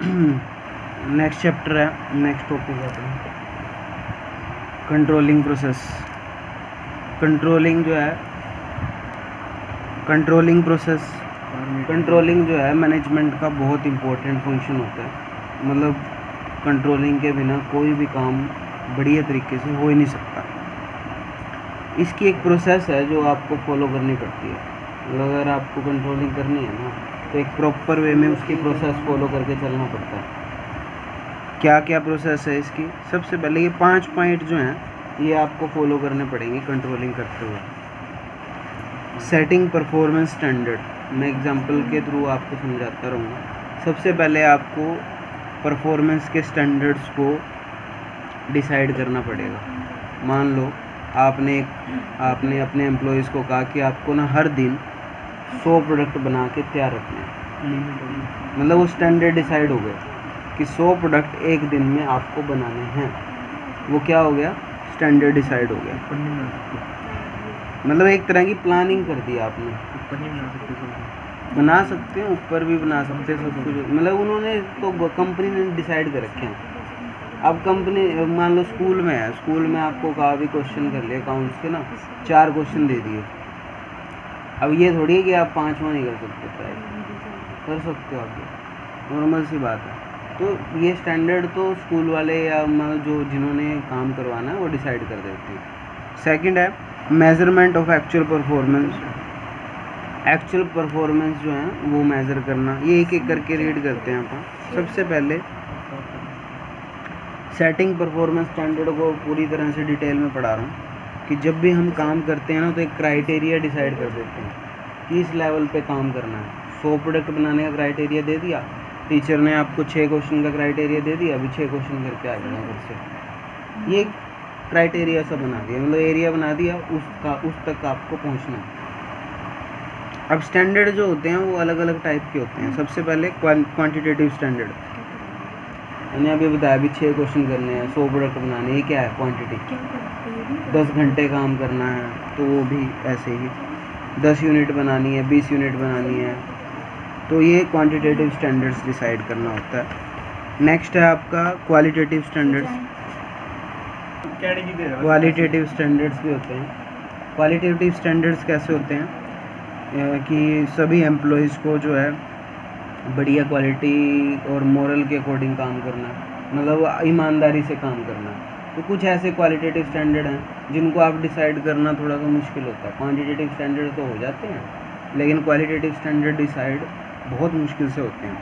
Next chapter है, next topic है अपना कंट्रोलिंग प्रोसेस। कंट्रोलिंग जो है कंट्रोलिंग जो है मैनेजमेंट का बहुत इम्पोर्टेंट फंक्शन होता है। मतलब कंट्रोलिंग के बिना कोई भी काम बढ़िया तरीके से हो ही नहीं सकता। इसकी एक प्रोसेस है जो आपको फॉलो करनी पड़ती है। मतलब अगर आपको कंट्रोलिंग करनी है ना, तो एक प्रॉपर वे में उसकी प्रोसेस फॉलो करके चलना पड़ता है। क्या क्या प्रोसेस है इसकी? सबसे पहले ये 5 पॉइंट जो हैं ये आपको फॉलो करने पड़ेंगे कंट्रोलिंग करते हुए। सेटिंग परफॉर्मेंस स्टैंडर्ड, मैं एग्जांपल के थ्रू आपको समझाता रहूँगा। सबसे पहले आपको परफॉर्मेंस के स्टैंडर्ड्स को डिसाइड करना पड़ेगा। मान लो आपने अपने एम्प्लॉयज़ को कहा कि आपको ना हर दिन 100 प्रोडक्ट बना के तैयार रखने हैं। मतलब वो स्टैंडर्ड डिसाइड हो गया कि 100 प्रोडक्ट एक दिन में आपको बनाने हैं। वो क्या हो गया? स्टैंडर्ड डिसाइड हो गया। मतलब एक तरह की प्लानिंग कर दी आपने। बना सकते हैं, ऊपर भी बना सकते हैं, सब कुछ। मतलब उन्होंने तो कंपनी ने डिसाइड कर रखे हैं। अब कंपनी मान लो स्कूल में है, स्कूल में आपको कहा भी क्वेश्चन कर लिए अकाउंट्स के ना, 4 क्वेश्चन दे दिए। अब ये थोड़ी है कि आप 5वां नहीं कर सकते, ट्राई कर सकते हो आप, नॉर्मल सी बात है। तो ये स्टैंडर्ड तो स्कूल वाले या जो जिन्होंने काम करवाना है वो डिसाइड कर देते हैं। सेकंड है measurement of actual performance. Actual performance जो है वो मेज़र करना। ये एक एक करके रीड करते हैं अपन। सबसे पहले सेटिंग परफॉर्मेंस स्टैंडर्ड को पूरी तरह से डिटेल में पढ़ा रहा हूँ कि जब भी हम काम करते हैं ना, तो एक क्राइटेरिया डिसाइड कर देते हैं कि इस लेवल पे काम करना है। 100 प्रोडक्ट बनाने का क्राइटेरिया दे दिया, टीचर ने आपको 6 क्वेश्चन का क्राइटेरिया दे दिया, अभी 6 क्वेश्चन करके आ जाना घर से। ये क्राइटेरिया सा बना दिया, मतलब एरिया बना दिया, उस तक आपको पहुँचना है। अब स्टैंडर्ड जो होते हैं वो अलग अलग टाइप के होते हैं। सबसे पहले क्वांटिटेटिव स्टैंडर्ड, मैंने अभी बताया भी 6 क्वेश्चन करने हैं, 100 प्रोडक्ट बनाने। ये क्या है? क्वांटिटी। 10 घंटे काम करना है तो वो भी ऐसे ही 10 यूनिट बनानी है, 20 यूनिट बनानी है, तो ये क्वांटिटेटिव स्टैंडर्ड्स डिसाइड करना होता है। नेक्स्ट है आपका क्वालिटेटिव स्टैंडर्ड्स। क्वालिटेटिव स्टैंडर्ड्स भी होते हैं। क्वालिटेटिव स्टैंडर्ड्स कैसे होते हैं कि सभी एम्प्लॉयज़ को जो है बढ़िया क्वालिटी और मोरल के अकॉर्डिंग काम करना, मतलब ईमानदारी से काम करना। तो कुछ ऐसे क्वालिटेटिव स्टैंडर्ड हैं जिनको आप डिसाइड करना थोड़ा सा मुश्किल होता है। क्वांटिटेटिव स्टैंडर्ड तो हो जाते हैं, लेकिन क्वालिटेटिव स्टैंडर्ड डिसाइड बहुत मुश्किल से होते हैं।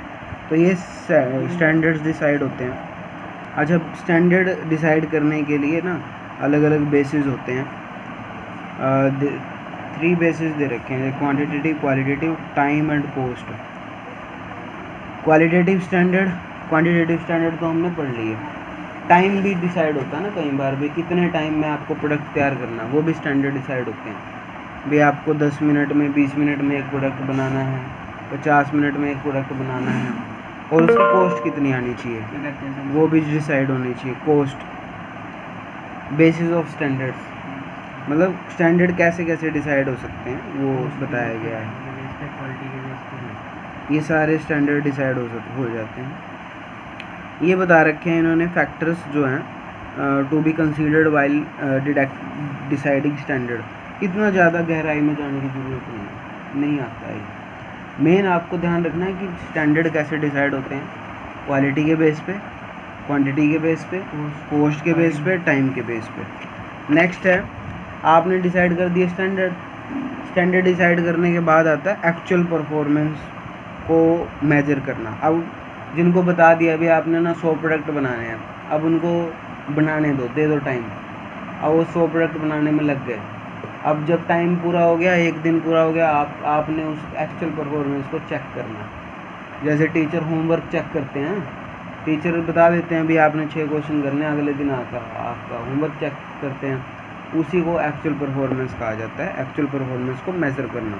तो ये स्टैंडर्ड्स डिसाइड होते हैं। अच्छा, स्टैंडर्ड डिसाइड करने के लिए ना अलग अलग बेसिस होते हैं। 3 बेसिस दे रखे हैं, quantitative, qualitative, time and cost. Quantitative standard तो हमने पढ़ लिए। टाइम भी डिसाइड होता है ना कई बार भी, कितने टाइम में आपको प्रोडक्ट तैयार करना, वो भी स्टैंडर्ड डिसाइड होते हैं। भी आपको 10 मिनट में, 20 मिनट में एक प्रोडक्ट बनाना है, 50 मिनट में एक प्रोडक्ट बनाना है, और उसकी कॉस्ट कितनी आनी चाहिए वो भी डिसाइड होनी चाहिए। कॉस्ट, बेसिस ऑफ स्टैंडर्ड्स, मतलब स्टैंडर्ड कैसे कैसे डिसाइड हो सकते हैं वो बताया गया है। ये सारे स्टैंडर्ड डिसाइड हो जाते हैं। ये बता रखे हैं इन्होंने फैक्टर्स जो हैं to be considered while deciding standard. इतना ज़्यादा गहराई में जाने की ज़रूरत नहीं आता है। मेन आपको ध्यान रखना है कि स्टैंडर्ड कैसे डिसाइड होते हैं, क्वालिटी के बेस पे, क्वांटिटी के बेस पे, कॉस्ट के बेस पे, टाइम के बेस पे। नेक्स्ट है, आपने डिसाइड कर दिया स्टैंडर्ड डिसाइड करने के बाद आता है एक्चुअल परफॉर्मेंस को मेजर करना। अब जिनको बता दिया अभी आपने ना 100 प्रोडक्ट बनाने हैं, अब उनको बनाने दो, दे दो टाइम। अब वो 100 प्रोडक्ट बनाने में लग गए। अब जब टाइम पूरा हो गया, एक दिन पूरा हो गया, आपने उस एक्चुअल परफॉर्मेंस को चेक करना। जैसे टीचर होमवर्क चेक करते हैं, टीचर बता देते हैं भी आपने 6 क्वेश्चन करने, अगले दिन आपका होमवर्क चेक करते हैं, उसी को एक्चुअल परफॉर्मेंस कहा जाता है। एक्चुअल परफॉर्मेंस को मेज़र करना।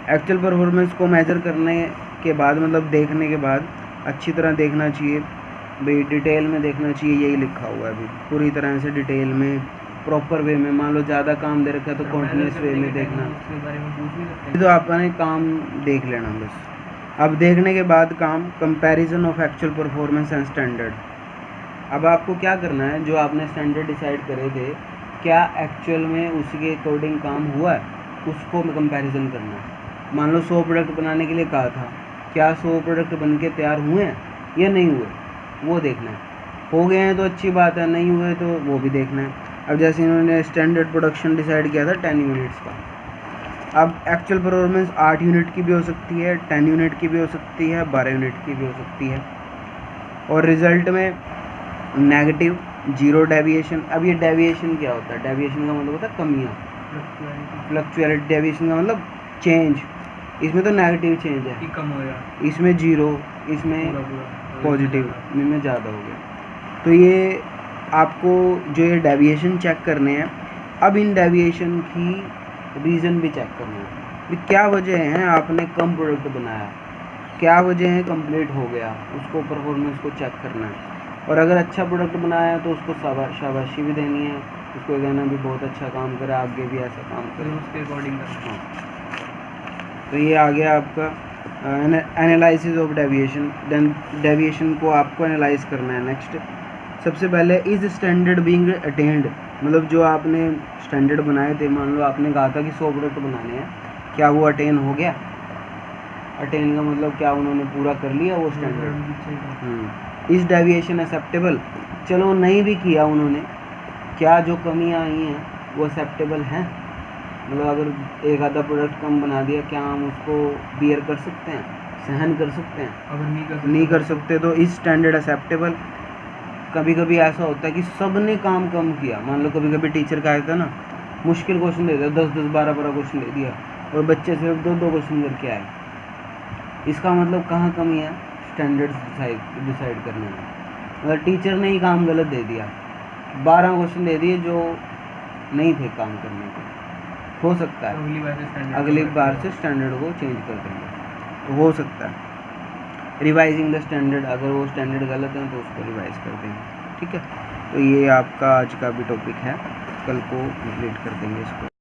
एक्चुअल परफॉर्मेंस को मेज़र करने के बाद, मतलब देखने के बाद अच्छी तरह देखना चाहिए भाई, डिटेल में देखना चाहिए। यही लिखा हुआ है अभी, पूरी तरह से डिटेल में, प्रॉपर वे में। मान लो ज़्यादा काम दे रखा है तो कॉन्टिन्यूस वे में देखना। तो आपने काम देख लेना बस, अब देखने के बाद काम comparison of actual performance and standard. अब आपको क्या करना है, जो आपने स्टैंडर्ड डिसाइड करे थे क्या एक्चुअल में उसके अकॉर्डिंग काम हुआ है, उसको कंपैरिजन करना है। मान लो 100 प्रोडक्ट बनाने के लिए कहा था, क्या 100 प्रोडक्ट बन के तैयार हुए हैं या नहीं हुए, वो देखना है। हो गए हैं तो अच्छी बात है, नहीं हुए तो वो भी देखना है। अब जैसे इन्होंने स्टैंडर्ड प्रोडक्शन डिसाइड किया था 10 यूनिट्स का, अब एक्चुअल परफॉर्मेंस 8 यूनिट की भी हो सकती है, 10 यूनिट की भी हो सकती है, 12 यूनिट की भी हो सकती है। और रिजल्ट में नेगेटिव, 0 डेविएशन। अब ये डेविएशन क्या होता है, डेविएशन का मतलब होता है कमियाँ, फ्लक्चुएलिटी। डेविएशन का मतलब चेंज, इसमें तो नेगेटिव चेंज है, कम हो गया, इसमें 0, इसमें पॉजिटिव, इनमें ज़्यादा हो गया। तो ये आपको जो ये डेविएशन चेक करने हैं। अब इन डेविएशन की रीज़न भी चेक करना है कि क्या वजह है आपने कम प्रोडक्ट बनाया, क्या वजह है कंप्लीट हो गया, उसको परफॉर्मेंस को चेक करना है। और अगर अच्छा प्रोडक्ट बनाया तो उसको शाबाशी भी देनी है, उसको कहना भी बहुत अच्छा काम करा, आगे भी ऐसा काम करें, उसके अकॉर्डिंग करना। तो ये आ गया आपका analysis of deviation. Then deviation को आपको एनालाइज करना है। नेक्स्ट सबसे पहले इज स्टैंडर्ड बीइंग अटेन्ड, मतलब जो आपने स्टैंडर्ड बनाए थे, मान लो आपने कहा था कि 100 प्रोडक्ट बनाने हैं, क्या वो अटेन हो गया। अटेन का मतलब क्या उन्होंने पूरा कर लिया वो स्टैंडर्ड। इज डेविएशन एक्सेप्टेबल, चलो नहीं भी किया उन्होंने, क्या जो कमियां आई हैं वो एक्सेप्टेबल हैं, मतलब अगर एक आधा प्रोडक्ट कम बना दिया, क्या हम उसको बियर कर सकते हैं, सहन कर सकते हैं। अगर नहीं कर सकते तो इस स्टैंडर्ड एक्सेप्टेबल। कभी कभी ऐसा होता है कि सब ने काम कम किया, मान लो कभी कभी टीचर का आता है ना, मुश्किल क्वेश्चन दे दिया, 10-10 12-12 क्वेश्चन दे दिया और बच्चे सिर्फ 2-2 क्वेश्चन करके आए, इसका मतलब कहाँ कमी है, स्टैंडर्ड्स डिसाइड करने में। मतलब टीचर ने ही काम गलत दे दिया, 12 क्वेश्चन दे दिए जो नहीं थे काम करने के, हो सकता है अगली बार से स्टैंडर्ड को चेंज कर देंगे, तो हो सकता है। रिवाइजिंग द स्टैंडर्ड, अगर वो स्टैंडर्ड गलत है तो उसको रिवाइज कर देंगे, ठीक है। तो ये आपका आज का भी टॉपिक है, कल को कंप्लीट कर देंगे इसको।